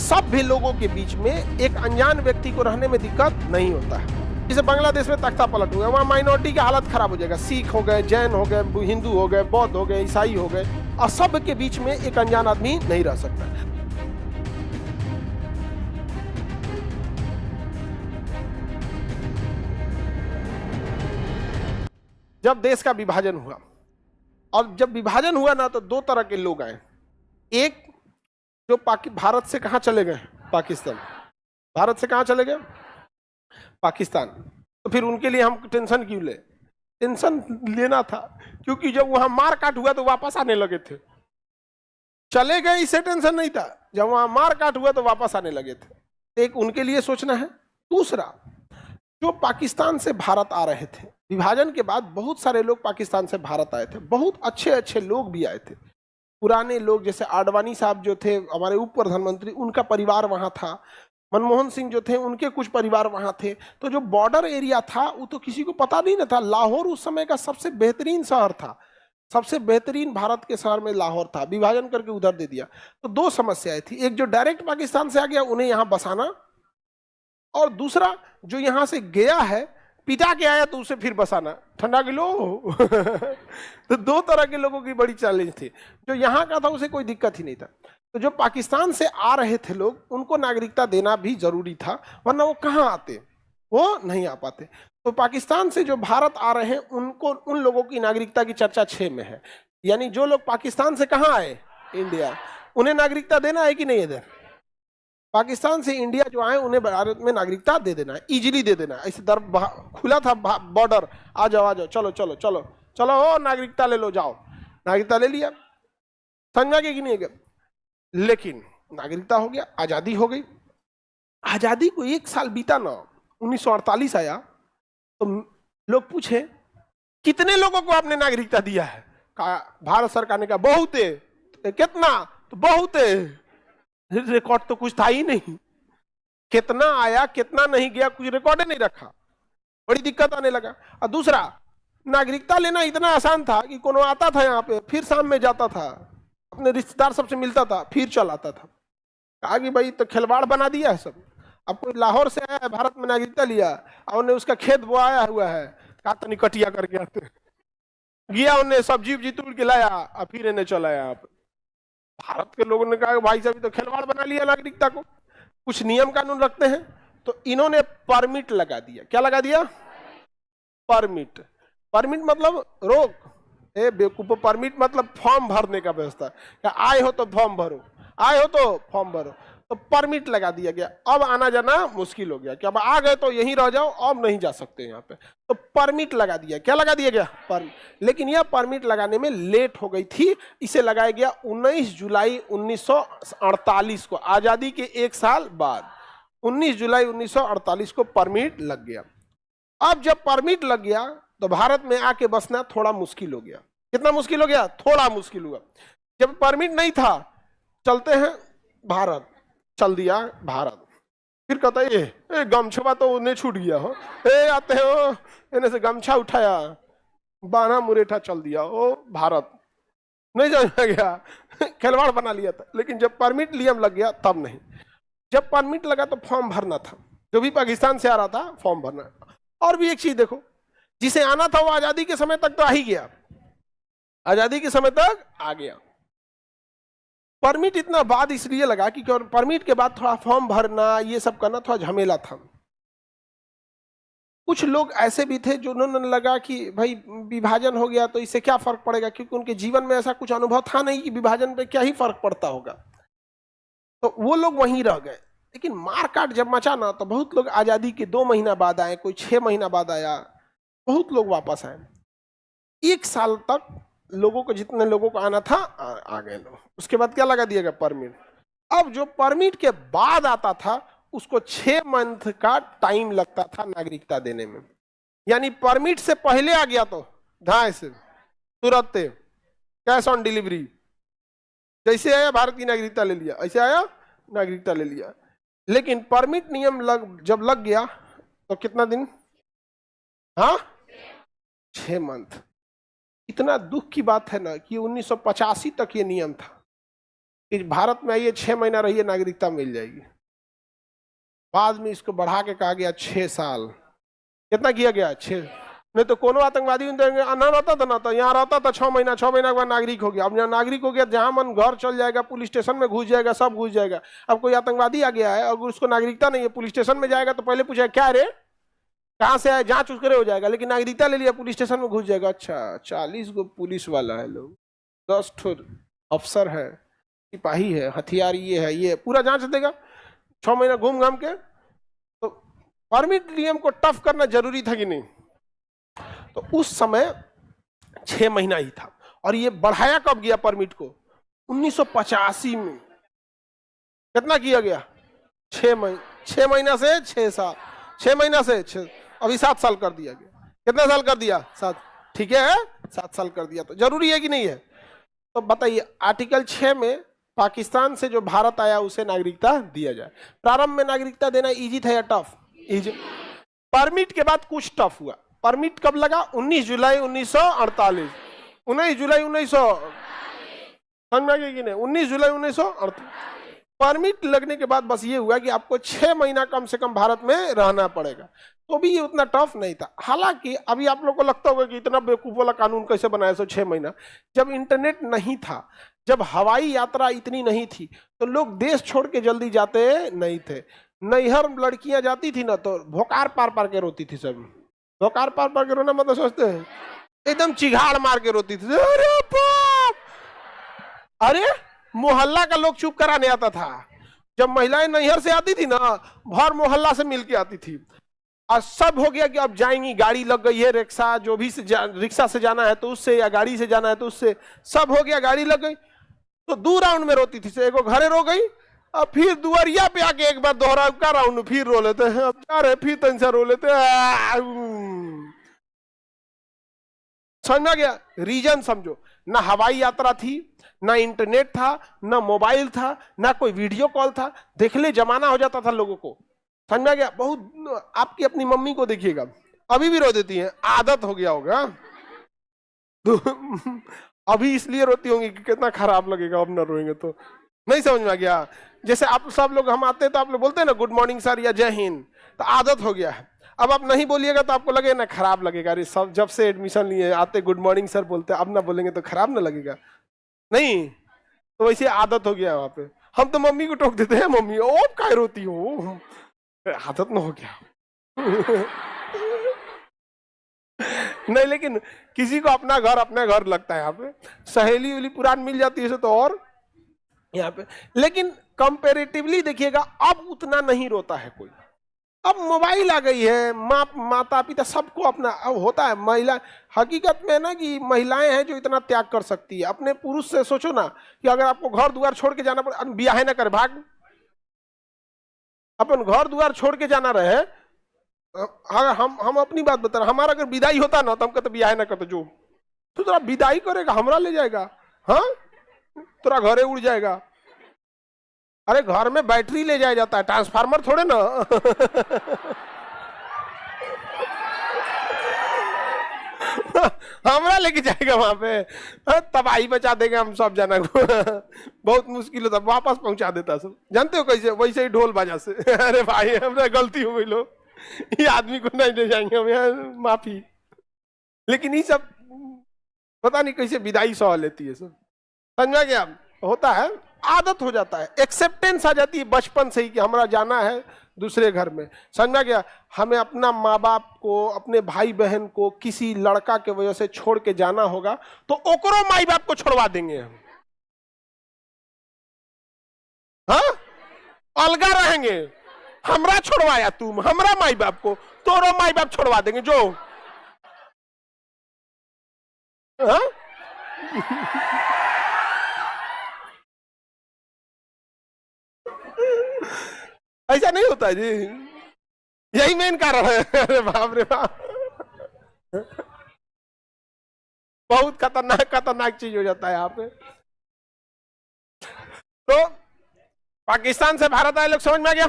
सभ्य लोगों के बीच में एक अनजान व्यक्ति को रहने में दिक्कत नहीं होता है। जैसे बांग्लादेश में तख्ता पलट हुआ, वहाँ माइनॉरिटी की हालत खराब हो जाएगा। सिख हो गए, जैन हो गए, हिंदू हो गए, बौद्ध हो गए, ईसाई हो गए, असभ्य के बीच में एक अनजान आदमी नहीं रह सकता। जब देश का विभाजन हुआ, और जब विभाजन हुआ ना, तो दो तरह के लोग आए। एक जो भारत से कहां चले गए, पाकिस्तान। भारत से कहां चले गए, पाकिस्तान। तो फिर उनके लिए हम टेंशन क्यों ले? टेंशन लेना था क्योंकि जब वहां मार काट हुआ तो वापस आने लगे थे। चले गए इससे टेंशन नहीं था, जब वहां मार काट हुआ तो वापस आने लगे थे। एक उनके लिए सोचना है। दूसरा, जो पाकिस्तान से भारत आ रहे थे, विभाजन के बाद बहुत सारे लोग पाकिस्तान से भारत आए थे। बहुत अच्छे अच्छे लोग भी आए थे, पुराने लोग, जैसे आडवाणी साहब जो थे हमारे उप प्रधानमंत्री, उनका परिवार वहां था। मनमोहन सिंह जो थे, उनके कुछ परिवार वहां थे। तो जो बॉर्डर एरिया था वो तो किसी को पता नहीं ना था। लाहौर उस समय का सबसे बेहतरीन शहर था, सबसे बेहतरीन भारत के शहर में लाहौर था। विभाजन करके उधर दे दिया। तो दो समस्याएं थी, एक जो डायरेक्ट पाकिस्तान से आ गया उन्हें यहाँ बसाना, और दूसरा जो यहाँ से गया है पिटा के आया तो उसे फिर बसाना। ठंडा किलो तो दो तरह के लोगों की बड़ी चैलेंज थी। जो यहाँ का था उसे कोई दिक्कत ही नहीं था। तो जो पाकिस्तान से आ रहे थे लोग, उनको नागरिकता देना भी जरूरी था, वरना वो कहाँ आते, वो नहीं आ पाते। तो पाकिस्तान से जो भारत आ रहे हैं उनको, उन लोगों की नागरिकता की चर्चा 6 में है। यानी जो लोग पाकिस्तान से कहाँ आए, इंडिया, उन्हें नागरिकता देना है कि नहीं इधर? पाकिस्तान से इंडिया जो आए उन्हें भारत में नागरिकता दे देना है, इजीली दे देना है। ऐसे दर खुला था बॉर्डर, आ जाओ आ जाओ, चलो चलो चलो चलो, ओ नागरिकता ले लो, जाओ। नागरिकता ले लिया, समझा कि नहीं गया? लेकिन नागरिकता हो गया, आजादी हो गई। आजादी को 1 साल बीता ना, 1948 आया, तो लोग पूछे कितने लोगों को आपने नागरिकता दिया है? कहा, भारत सरकार ने कहा बहुत है। कितना? तो बहुत है। रिकॉर्ड तो कुछ था ही नहीं, कितना आया कितना नहीं गया, कुछ रिकॉर्ड ही नहीं रखा। बड़ी दिक्कत आने लगा। और दूसरा, नागरिकता लेना इतना आसान था कि कोनो आता था यहाँ पे, फिर शाम में जाता था, अपने रिश्तेदार सबसे मिलता था, फिर चल आता था। कहा कि भाई तो खिलवाड़ बना दिया है सब। अब कोई लाहौर से आया है, भारत में नागरिकता लिया, और उन्हें उसका खेत बोआया हुआ है, कहा तनी कटिया करके आते, गया उन्हें सब्जी उब्जी तोड़ के लाया, और फिर इन्हें चला यहाँ पे। भारत के लोगों ने कहा भाई साहब तो खिलवाड़ बना लिया नागरिकता को, कुछ नियम कानून रखते हैं। तो इन्होंने परमिट लगा दिया। क्या लगा दिया? परमिट। परमिट मतलब रोक, ए बेवकूफ, परमिट मतलब फॉर्म भरने का व्यवस्था। क्या आए हो तो फॉर्म भरो, आए हो तो फॉर्म भरो। तो परमिट लगा दिया गया। अब आना जाना मुश्किल हो गया कि अब आ गए तो यहीं रह जाओ, अब नहीं जा सकते यहाँ पे। तो परमिट लगा दिया। क्या लगा दिया गया? परमिट। लेकिन यह परमिट लगाने में लेट हो गई थी। इसे लगाया गया 19 जुलाई 1948 को, आजादी के 1 साल बाद 19 जुलाई 1948 को परमिट लग गया। अब जब परमिट लग गया तो भारत में आके बसना थोड़ा मुश्किल हो गया। कितना मुश्किल हो गया? थोड़ा मुश्किल हुआ। जब परमिट नहीं था, चलते हैं भारत, चल दिया भारत। फिर कहता है ये गमछा तो उन्हें छूट गया हो, ए आते हो इन्हें से गमछा उठाया, बाना मुरेठा चल दिया, ओ भारत। नहीं समझ गया, खिलवाड़ बना लिया था। लेकिन जब परमिट नियम लग गया तब नहीं। जब परमिट लगा तो फॉर्म भरना था, जो भी पाकिस्तान से आ रहा था फॉर्म भरना। और भी एक चीज देखो, जिसे आना था वो आजादी के समय तक तो आ ही गया, आजादी के समय तक आ गया। परमिट इतना बाद इसलिए लगा कि परमिट के बाद थोड़ा फॉर्म भरना, ये सब करना थोड़ा झमेला था। कुछ लोग ऐसे भी थे जो उन्होंने लगा कि भाई विभाजन हो गया तो इससे क्या फर्क पड़ेगा, क्योंकि उनके जीवन में ऐसा कुछ अनुभव था नहीं कि विभाजन पे क्या ही फर्क पड़ता होगा। तो वो लोग वहीं रह गए। लेकिन मारकाट जब मचा ना, तो बहुत लोग आजादी के 2 महीना बाद आए, कोई 6 महीना बाद आया, बहुत लोग वापस आए। 1 साल तक लोगों को, जितने लोगों को आना था आ गए लोग। उसके बाद क्या लगा दिया गया? परमिट। अब जो परमिट के बाद आता था उसको 6 मंथ का टाइम लगता था नागरिकता देने में। यानी परमिट से पहले आ गया तो धाए से तुरंत कैश ऑन डिलीवरी, जैसे आया भारत की नागरिकता ले लिया, ऐसे आया नागरिकता ले लिया। लेकिन परमिट नियम जब लग गया तो कितना दिन? हाँ, 6 मंथ। इतना दुख की बात है ना कि 1985 तक ये नियम था। कि भारत में आइए 6 महीना रहिए नागरिकता मिल जाएगी। बाद में इसको बढ़ा के कहा गया 6 साल। कितना किया गया? 6। नहीं तो कोनो आतंकवादी ना रहता था ना, तो यहाँ रहता था 6 महीना, 6 महीना के बाद नागरिक हो गया। अब यहाँ नागरिक हो गया, जहां मन घर चल जाएगा, पुलिस स्टेशन में घुस जाएगा, सब घुस जाएगा। अब कोई आतंकवादी आ गया है, अगर उसको नागरिकता नहीं है, पुलिस स्टेशन में जाएगा तो पहले पूछेगा क्या रे, कहाँ से आए, जांच उस करे हो जाएगा। लेकिन नागरिकता ले लिया, पुलिस स्टेशन में घुस जाएगा। अच्छा 40 गो पुलिस वाला है लोग, 10 ठो अफसर है, सिपाही है, हथियार ये है, ये पूरा जांच देगा। 6 महीना घूम घाम के। तो परमिट नियम को टफ करना जरूरी था कि नहीं? तो उस समय 6 महीना ही था। और ये बढ़ाया कब गया परमिट को? 1985 में। कितना किया गया? 6 महीना से 6 साल, 6 महीना से 6, अभी 7 साल कर दिया गया। कितना साल कर दिया? 7। ठीक है, 7 साल कर दिया। तो जरूरी है कि नहीं है? तो बताइए, आर्टिकल 6 में पाकिस्तान से जो भारत आया उसे नागरिकता दिया जाए। प्रारंभ में नागरिकता देना इजी था या टफ? इजी। परमिट के बाद कुछ टफ हुआ। परमिट कब लगा? 19 जुलाई 1948। 19 जुलाई 1900, समझ में आ गया कि नहीं? 19 जुलाई 1948 परमिट लगने के बाद बस ये हुआ कि आपको 6 महीना कम से कम भारत में रहना पड़ेगा। तो भी ये उतना टफ नहीं था। हालांकि अभी आप लोग को लगता होगा कि इतना बेवकूफ वाला कानून कैसे बनाया? 6 महीना, जब इंटरनेट नहीं था, जब हवाई यात्रा इतनी नहीं थी, तो लोग देश छोड़ के जल्दी जाते नहीं थे। नैहर लड़कियां जाती थी ना, तो भोकार पार पार के रोती थी। सब भोकार पार पार के रोना मतलब सोचते हैं एकदम चिघाड़ मार के रोती थी। अरे बाप! अरे मोहल्ला का लोग चुप कराने आता था। जब महिलाएं नैहर से आती थी ना, भर मोहल्ला से मिलके आती थी। और सब हो गया कि अब जाएंगी, गाड़ी लग गई है, रिक्शा जो भी रिक्शा से जाना है तो उससे, या गाड़ी से जाना है तो उससे, सब हो गया, गाड़ी लग गई। तो 2 राउंड में रोती थी। एगो घरे रो गई, अब फिर दुआरिया पे आके एक बार दोहरा का राउंड फिर रो लेते हैं। अब जा रहे फिर तन से रो लेते हैं। समझ में आ गया? रीजन समझो, ना हवाई यात्रा थी, ना इंटरनेट था, ना मोबाइल था, ना कोई वीडियो कॉल था। देख ले जमाना हो जाता था लोगों को। समझ में आ गया? बहुत। आपकी अपनी मम्मी को देखिएगा, अभी भी रो देती हैं, आदत हो गया होगा। तो अभी इसलिए रोती होंगी कि कितना खराब लगेगा अब ना रोएंगे तो। नहीं समझ में आ गया? जैसे आप सब लोग, हम आते हैं तो आप लोग बोलते हैं ना गुड मॉर्निंग सर या जय हिंद, तो आदत हो गया है। अब आप नहीं बोलिएगा तो आपको लगेगा ना खराब लगेगा। अरे सब जब से एडमिशन लिए आते गुड मॉर्निंग सर बोलते, अब ना बोलेंगे तो खराब ना लगेगा? नहीं, तो वैसे आदत हो गया है वहां पे। हम तो मम्मी को टोक देते हैं, मम्मी ओ काय रोती हो, आदत ना हो गया। नहीं, लेकिन किसी को अपना घर लगता है। यहाँ पे सहेली उली पुरान मिल जाती है तो और यहाँ पे, लेकिन कंपेरेटिवली देखिएगा अब उतना नहीं रोता है कोई। अब मोबाइल आ गई है, माता पिता सबको अपना अब होता है। महिला हकीकत में ना कि महिलाएं हैं जो इतना त्याग कर सकती है। अपने पुरुष से सोचो ना कि अगर आपको घर द्वार छोड़ के जाना पड़े, ब्याह ना करे भाग, अपन घर द्वार छोड़ के जाना रहे। अगर हम अपनी बात बता रहे, हमारा अगर विदाई होता ना तो हम कहते ब्याह ना करते, जो तो तेरा विदाई करेगा हमरा ले जाएगा, हाँ तेरा घरे उड़ जाएगा। अरे घर में बैटरी ले जाया जाता है, ट्रांसफार्मर थोड़े ना। हमरा लेके जाएगा वहां पे, तबाही बचा देगा हम सब जना को। बहुत मुश्किल होता, वापस पहुंचा देता सब। जानते हो कैसे? वैसे ही ढोल बाजा से। अरे भाई हमरा गलती हो गई, लो ये आदमी को नहीं ले जाएंगे हम, यहाँ माफी। लेकिन ये सब पता नहीं कैसे विदाई सह लेती है सब। समझ में गया? होता है, आदत हो जाता है, एक्सेप्टेंस आ जाती है बचपन से ही कि हमारा जाना है दूसरे घर में। समझ में गया? हमें अपना माँ बाप को, अपने भाई बहन को किसी लड़का के वजह से छोड़ के जाना होगा तो ओकरो माई बाप को छोड़वा देंगे हम, हाँ अलगा रहेंगे। हमरा छोड़वाया तुम, हमरा माई बाप को, तोरो माई बाप छोड़वा देंगे जो, हाँ? ऐसा नहीं होता जी, यही मेन कारण है। अरे बाप रे बाप, बहुत खतरनाक चीज हो जाता है यहाँ पे। तो पाकिस्तान से भारत आए लोग, समझ में आ गया?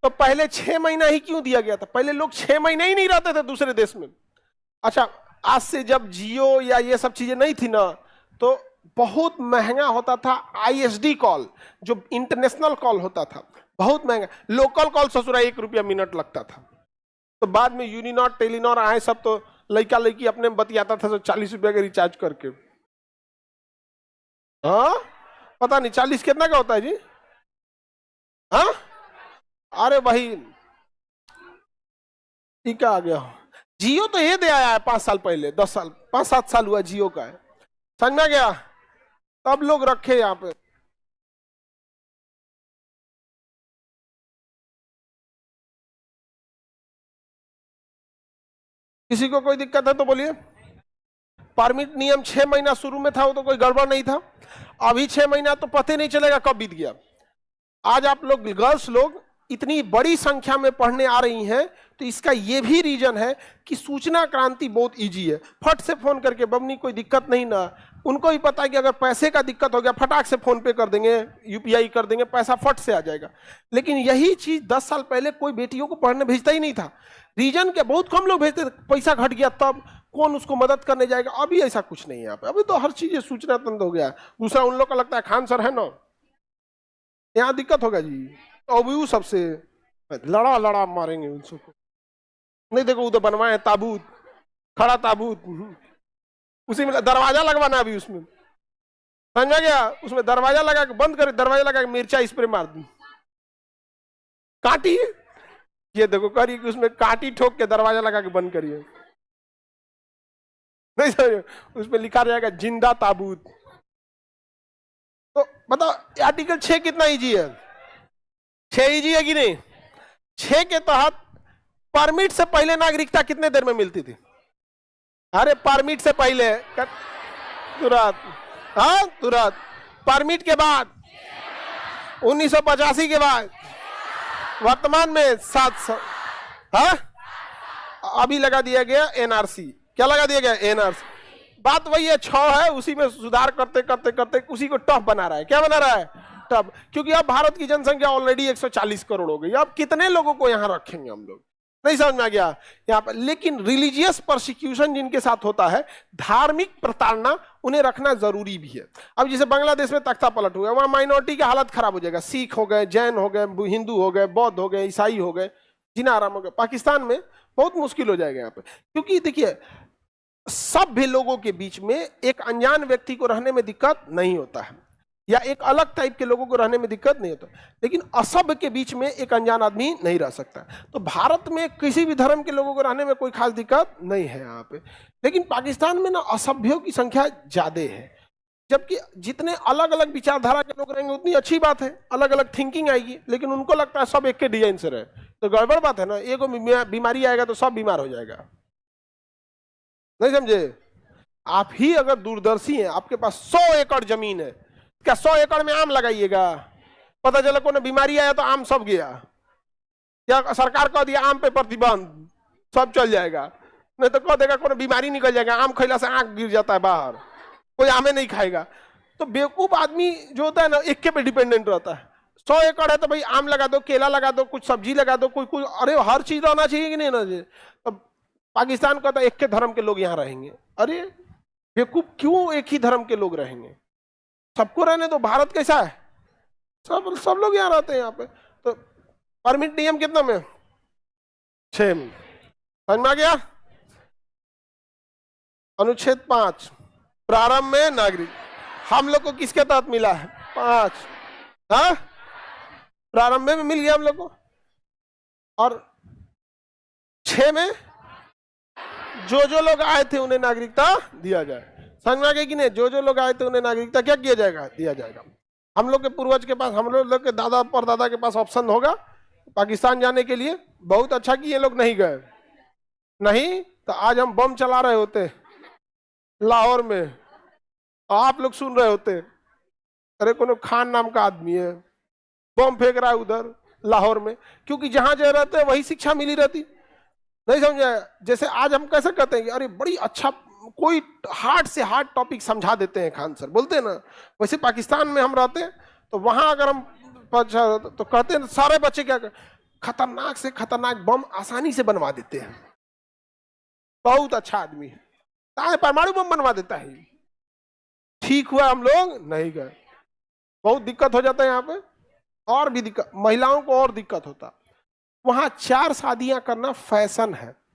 तो पहले 6 महीना ही क्यों दिया गया था? पहले लोग 6 महीने ही नहीं रहते थे दूसरे देश में। अच्छा, आज से जब जियो या ये सब चीजें नहीं थी ना, तो बहुत महंगा होता था आईएसडी कॉल, जो इंटरनेशनल कॉल होता था, बहुत महंगा। लोकल कॉल ससुरा 1 रुपया मिनट लगता था। तो बाद में यूनिनॉर टेलीनॉर आए सब, तो लड़का लड़की अपने में बतियाता था, तो 40 रुपया का रिचार्ज करके। हाँ, पता नहीं 40 कितना का होता है जी? हाँ, अरे भाई ठीक आ गया। जियो तो ये दे आया है 5 साल पहले, 10 साल, 5-7 साल हुआ जियो का है, समझ में गया? तब लोग रखे यहाँ पे। किसी को कोई दिक्कत है तो बोलिए। परमिट नियम 6 महीना शुरू में था, वो तो कोई गड़बड़ नहीं था। अभी 6 महीना तो पता नहीं चलेगा कब बीत गया। आज आप लोग गर्ल्स लोग इतनी बड़ी संख्या में पढ़ने आ रही हैं, तो इसका ये भी रीजन है कि सूचना क्रांति बहुत इजी है। फट से फोन करके बमनी कोई दिक्कत नहीं ना, उनको भी पता है कि अगर पैसे का दिक्कत हो गया फटाक से फोन पे कर देंगे, यूपीआई कर देंगे, पैसा फट से आ जाएगा। लेकिन यही चीज 10 साल पहले कोई बेटियों को पढ़ने भेजता ही नहीं था। रीजन के बहुत कम लोग भेजते थे, पैसा घट गया तब कौन उसको मदद करने जाएगा। अभी ऐसा कुछ नहीं है यहाँ पे, अभी तो हर चीज सूचना तंत्र हो गया। दूसरा, उन लोग का लगता है खान सर है ना, यहाँ दिक्कत होगा जी, अभी सबसे लड़ा लड़ा मारेंगे उनको। नहीं देखो उधर बनवाए ताबूत, खड़ा ताबूत, उसी में दरवाजा लगवाना अभी उसमें, समझा गया? उसमें दरवाजा लगा के बंद कर, दरवाजा लगा के मिर्चा स्प्रे मार दी, काटी, ये देखो करिए कि उसमें काटी ठोक के दरवाजा लगा के बंद करिए। नहीं समझे? उसमें लिखा रहेगा जिंदा ताबूत। तो बताओ आर्टिकल 6 कितना इजी है? 6 इजी है कि नहीं? 6 के तहत परमिट से पहले नागरिकता कितने देर में मिलती थी? अरे परमिट से पहले तुरंत, हाँ तुरंत। परमिट के बाद 1985 के बाद वर्तमान में 700, हाँ अभी लगा दिया गया एनआरसी। क्या लगा दिया गया? एनआरसी। बात वही है, 6 है, उसी में सुधार करते करते करते उसी को टफ बना रहा है। क्या बना रहा है? टफ। क्योंकि अब भारत की जनसंख्या ऑलरेडी 140 करोड़ हो गई, अब कितने लोगों को यहाँ रखेंगे हम लोग? नहीं समझ में आ गया यहाँ पर। लेकिन रिलीजियस परसिक्यूशन जिनके साथ होता है, धार्मिक प्रताड़ना, उन्हें रखना जरूरी भी है। अब जैसे बांग्लादेश में तख्ता पलट हुआ, वहां माइनॉरिटी की हालत खराब हो जाएगा, सिख हो गए, जैन हो गए, हिंदू हो गए, बौद्ध हो गए, ईसाई हो गए, जीना आराम हो गए। पाकिस्तान में बहुत मुश्किल हो जाएगा यहाँ पे, क्योंकि देखिए सभ्य लोगों के बीच में एक अनजान व्यक्ति को रहने में दिक्कत नहीं होता है, या एक अलग टाइप के लोगों को रहने में दिक्कत नहीं होता, लेकिन असभ्य के बीच में एक अनजान आदमी नहीं रह सकता। तो भारत में किसी भी धर्म के लोगों को रहने में कोई खास दिक्कत नहीं है यहाँ पे। लेकिन पाकिस्तान में ना असभ्यों की संख्या ज्यादा है, जबकि जितने अलग अलग विचारधारा के लोग रहेंगे उतनी अच्छी बात है, अलग अलग थिंकिंग आएगी। लेकिन उनको लगता है सब एक के डिजाइन से रहे, तो गड़बड़ बात है ना। एक बीमारी आएगा तो सब बीमार हो जाएगा, नहीं समझे? आप ही अगर दूरदर्शी हैं, आपके पास 100 एकड़ जमीन है, क्या 100 एकड़ में आम लगाइएगा? पता चला कोई बीमारी आया तो आम सब गया, क्या सरकार कह दिया आम पे प्रतिबंध, सब चल जाएगा? नहीं तो कह देगा कोई बीमारी निकल जाएगा, आम खैला से आंख गिर जाता है बाहर, कोई आमे नहीं खाएगा। तो बेवकूफ आदमी जो होता है ना, एक पे डिपेंडेंट रहता है। 100 एकड़ है तो भाई आम लगा दो, केला लगा दो, कुछ सब्जी लगा दो, कोई अरे हर चीज रहना चाहिए कि नहीं ना? तो पाकिस्तान का तो एक के धर्म के लोग यहाँ रहेंगे। अरे बेवकूफ, क्यों एक ही धर्म के लोग रहेंगे? सबको रहने दो। भारत कैसा है, सब लोग यहाँ रहते हैं यहाँ पे। तो परमिट नियम कितना में? 6 में। समझ में आ गया? अनुच्छेद 5 प्रारंभ में नागरिक, हम लोग को किसके तहत मिला है? 5, हाँ प्रारंभ में मिल गया हम लोग को। और 6 में जो लोग आए थे उन्हें नागरिकता दिया जाए। समझ में आ गया कि नहीं? जो लोग आए थे उन्हें नागरिकता क्या किया जाएगा? दिया जाएगा। हम लोग के पूर्वज के पास, हम लोग के दादा परदादा के पास ऑप्शन होगा पाकिस्तान जाने के लिए। बहुत अच्छा कि ये लोग नहीं गए, नहीं तो आज हम बम चला रहे होते लाहौर में, आप लोग सुन रहे होते। अरे कोनो खान नाम का आदमी है, बम फेंक रहा है उधर लाहौर में, क्योंकि जहां जा रहते हैं वही शिक्षा मिली रहती। नहीं समझा? जैसे आज हम कैसे कहते हैं कि अरे बड़ी अच्छा, कोई हार्ड से हार्ड टॉपिक समझा देते हैं खान सर, बोलते हैं ना, वैसे पाकिस्तान में हम रहते हैं तो वहां अगर हम तो कहते हैं सारे बच्चे क्या खतरनाक से खतरनाक बम आसानी से बनवा देते हैं। बहुत अच्छा आदमी है, परमाणु बम बनवा देता है। ठीक हुआ हम लोग नहीं गए। बहुत दिक्कत हो जाता है यहाँ पे, और भी दिक्कत, महिलाओं को और दिक्कत होता। वहां 4 शादियां करना फैशन है।